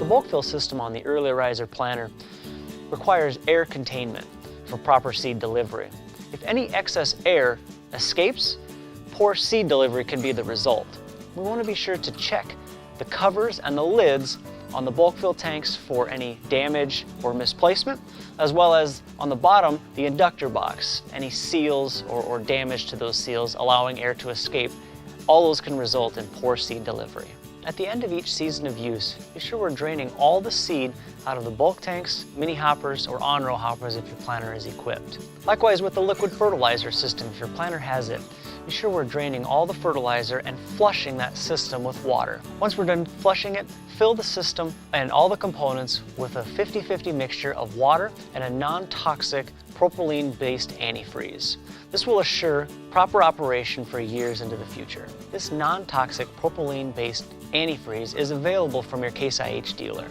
bulk fill system on the Early Riser planter requires air containment for proper seed delivery. If any excess air escapes, poor seed delivery can be the result. We want to be sure to check the covers and the lids on the bulk fill tanks for any damage or misplacement, as well as on the bottom, the inductor box, any seals or damage to those seals allowing air to escape. All those can result in poor seed delivery. At the end of each season of use, be sure we're draining all the seed out of the bulk tanks, mini hoppers, or on-row hoppers if your planter is equipped. Likewise with the liquid fertilizer system, if your planter has it, be sure we're draining all the fertilizer and flushing that system with water. Once we're done flushing it, fill the system and all the components with a 50-50 mixture of water and a non-toxic propylene-based antifreeze. This will assure proper operation for years into the future. This non-toxic propylene-based antifreeze is available from your Case IH dealer.